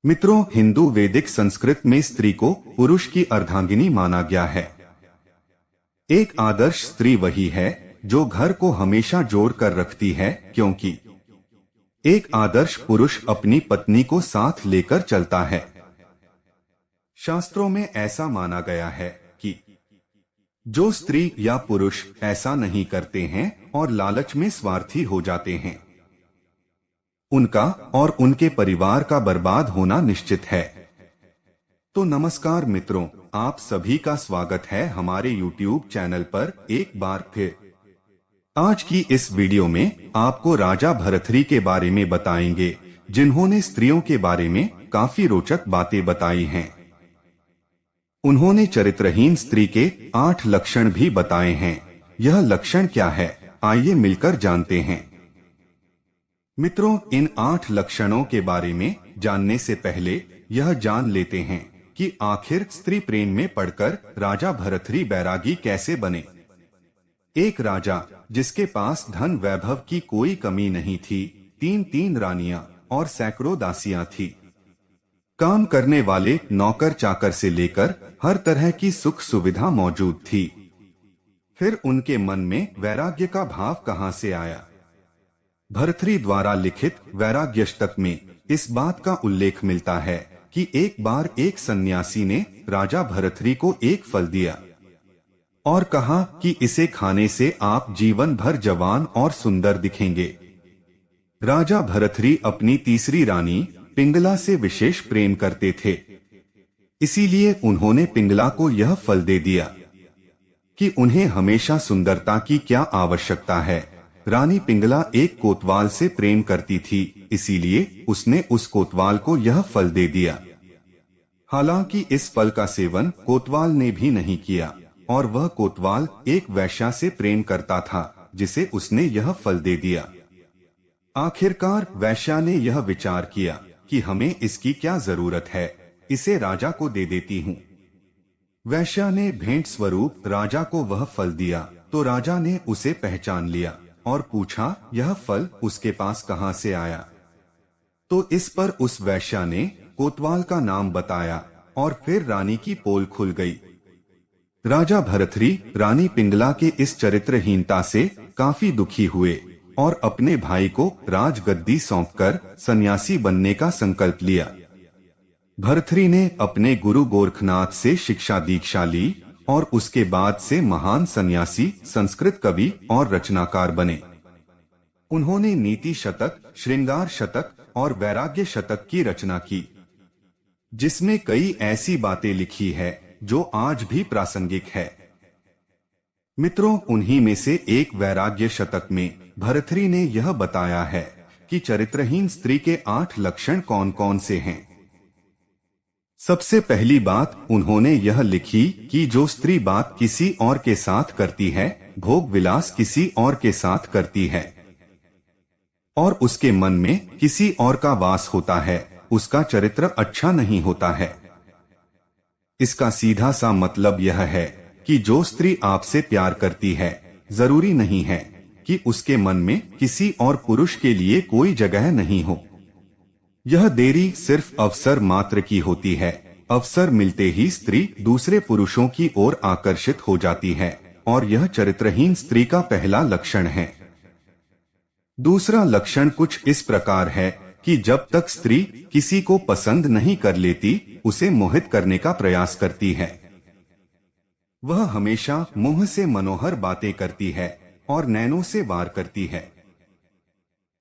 मित्रों, हिंदू वैदिक संस्कृत में स्त्री को पुरुष की अर्धांगिनी माना गया है। एक आदर्श स्त्री वही है जो घर को हमेशा जोड़ कर रखती है, क्योंकि एक आदर्श पुरुष अपनी पत्नी को साथ लेकर चलता है। शास्त्रों में ऐसा माना गया है कि जो स्त्री या पुरुष ऐसा नहीं करते हैं और लालच में स्वार्थी हो जाते हैं, उनका और उनके परिवार का बर्बाद होना निश्चित है। तो नमस्कार मित्रों, आप सभी का स्वागत है हमारे YouTube चैनल पर एक बार फिर। आज की इस वीडियो में आपको राजा भरथरी के बारे में बताएंगे, जिन्होंने स्त्रियों के बारे में काफी रोचक बातें बताई हैं। उन्होंने चरित्रहीन स्त्री के 8 लक्षण भी बताए हैं। यह लक्षण क्या है, आइए मिलकर जानते हैं। मित्रों, इन 8 लक्षणों के बारे में जानने से पहले यह जान लेते हैं कि आखिर स्त्री प्रेम में पड़कर राजा भरथरी बैरागी कैसे बने। एक राजा जिसके पास धन वैभव की कोई कमी नहीं थी, 3 रानियां और सैकड़ों दासियां थी। काम करने वाले नौकर चाकर से लेकर हर तरह की सुख सुविधा मौजूद थी। फिर उनके मन में वैराग्य का भाव कहां से आया? भरथरी द्वारा लिखित वैराग्यष्टक में इस बात का उल्लेख मिलता है कि एक बार एक सन्यासी ने राजा भरथरी को एक फल दिया और कहा कि इसे खाने से आप जीवन भर जवान और सुंदर दिखेंगे। राजा भरथरी अपनी तीसरी रानी पिंगला से विशेष प्रेम करते थे, इसीलिए उन्होंने पिंगला को यह फल दे दिया कि उन्हें हमेशा सुंदरता की क्या आवश्यकता है। रानी पिंगला एक कोतवाल से प्रेम करती थी, इसीलिए उसने उस कोतवाल को यह फल दे दिया। हालांकि इस फल का सेवन कोतवाल ने भी नहीं किया और वह कोतवाल एक वैश्या से प्रेम करता था, जिसे उसने यह फल दे दिया। आखिरकार वैश्या ने यह विचार किया कि हमें इसकी क्या जरूरत है, इसे राजा को दे देती हूँ। वैश्या ने भेंट स्वरूप राजा को वह फल दिया, तो राजा ने उसे पहचान लिया और पूछा यह फल उसके पास कहां से आया। तो इस पर उस वैश्या ने कोतवाल का नाम बताया और फिर रानी की पोल खुल गई। राजा भरथरी रानी पिंगला के इस चरित्रहीनता से काफी दुखी हुए और अपने भाई को राजगद्दी सौंपकर सन्यासी बनने का संकल्प लिया। भरथरी ने अपने गुरु गोरखनाथ से शिक्षा दीक्षा ली और उसके बाद से महान सन्यासी, संस्कृत कवि और रचनाकार बने। उन्होंने नीति शतक, श्रृंगार शतक और वैराग्य शतक की रचना की, जिसमें कई ऐसी बातें लिखी है जो आज भी प्रासंगिक है। मित्रों, उन्हीं में से एक वैराग्य शतक में भरथरी ने यह बताया है कि चरित्रहीन स्त्री के 8 लक्षण कौन कौन से हैं। सबसे पहली बात उन्होंने यह लिखी कि जो स्त्री बात किसी और के साथ करती है, भोग विलास किसी और के साथ करती है और उसके मन में किसी और का वास होता है, उसका चरित्र अच्छा नहीं होता है। इसका सीधा सा मतलब यह है कि जो स्त्री आपसे प्यार करती है, जरूरी नहीं है कि उसके मन में किसी और पुरुष के लिए कोई जगह नहीं हो। यह देरी सिर्फ अवसर मात्र की होती है। अवसर मिलते ही स्त्री दूसरे पुरुषों की ओर आकर्षित हो जाती है और यह चरित्रहीन स्त्री का पहला लक्षण है। दूसरा लक्षण कुछ इस प्रकार है कि जब तक स्त्री किसी को पसंद नहीं कर लेती, उसे मोहित करने का प्रयास करती है। वह हमेशा मुंह से मनोहर बातें करती है और नैनों से वार करती है।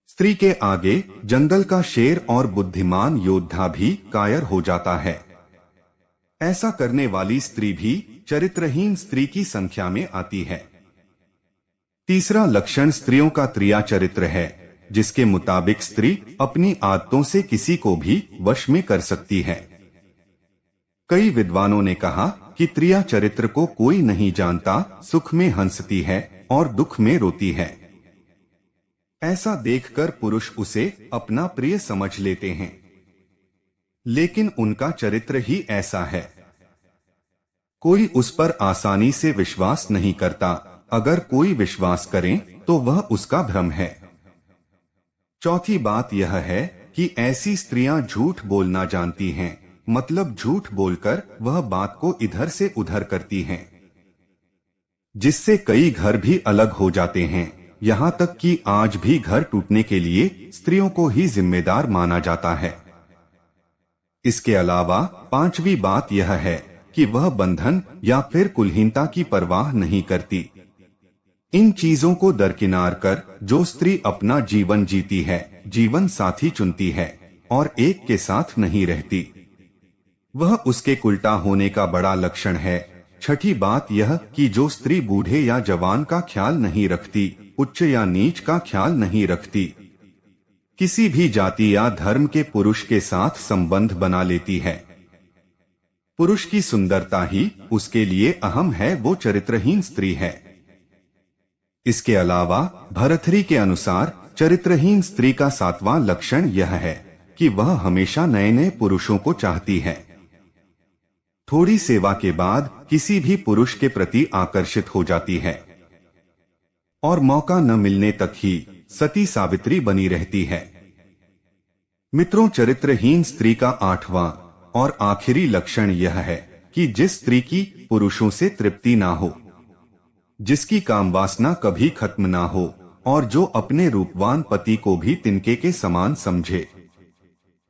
स्त्री के आगे जंगल का शेर और बुद्धिमान योद्धा भी कायर हो जाता है। ऐसा करने वाली स्त्री भी चरित्रहीन स्त्री की संख्या में आती है। तीसरा लक्षण स्त्रियों का त्रिया चरित्र है, जिसके मुताबिक स्त्री अपनी आदतों से किसी को भी वश में कर सकती है। कई विद्वानों ने कहा कि त्रिया चरित्र को कोई नहीं जानता, सुख में हंसती है और दुख में रोती है। ऐसा देखकर पुरुष उसे अपना प्रिय समझ लेते हैं, लेकिन उनका चरित्र ही ऐसा है। कोई उस पर आसानी से विश्वास नहीं करता। अगर कोई विश्वास करे तो वह उसका भ्रम है। चौथी बात यह है कि कि ऐसी स्त्रियां झूठ बोलना जानती हैं, मतलब झूठ बोलकर वह बात को इधर से उधर करती हैं, जिससे कई घर भी अलग हो जाते हैं। यहाँ तक कि आज भी घर टूटने के लिए स्त्रियों को ही जिम्मेदार माना जाता है। इसके अलावा पांचवी बात यह है कि वह बंधन या फिर कुलहीनता की परवाह नहीं करती। इन चीजों को दरकिनार कर जो स्त्री अपना जीवन जीती है, जीवन साथी चुनती है और एक के साथ नहीं रहती, वह उसके उल्टा होने का बड़ा लक्षण है। छठी बात यह कि जो स्त्री बूढ़े या जवान का ख्याल नहीं रखती, उच्च या नीच का ख्याल नहीं रखती, किसी भी जाति या धर्म के पुरुष के साथ संबंध बना लेती है। पुरुष की सुंदरता ही उसके लिए अहम है, वो चरित्रहीन स्त्री है। इसके अलावा भर्तृहरि के अनुसार चरित्रहीन स्त्री का सातवां लक्षण यह है कि वह हमेशा नए नए पुरुषों को चाहती है। थोड़ी सेवा के बाद किसी भी पुरुष के प्रति आकर्षित हो जाती है और मौका न मिलने तक ही सती सावित्री बनी रहती है। मित्रों, चरित्रहीन स्त्री का आठवां और आखिरी लक्षण यह है कि जिस स्त्री की पुरुषों से तृप्ति ना हो, जिसकी काम वासना कभी खत्म ना हो और जो अपने रूपवान पति को भी तिनके के समान समझे,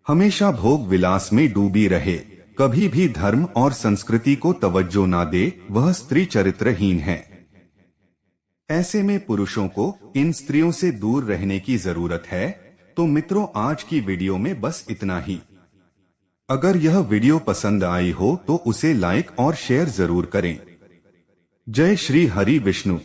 हमेशा भोग विलास में डूबी रहे, कभी भी धर्म और संस्कृति को तवज्जो ना दे, वह स्त्री चरित्रहीन है। ऐसे में पुरुषों को इन स्त्रियों से दूर रहने की जरूरत है। तो मित्रों, आज की वीडियो में बस इतना ही। अगर यह वीडियो पसंद आई हो तो उसे लाइक और शेयर जरूर करें। जय श्री हरि विष्णु।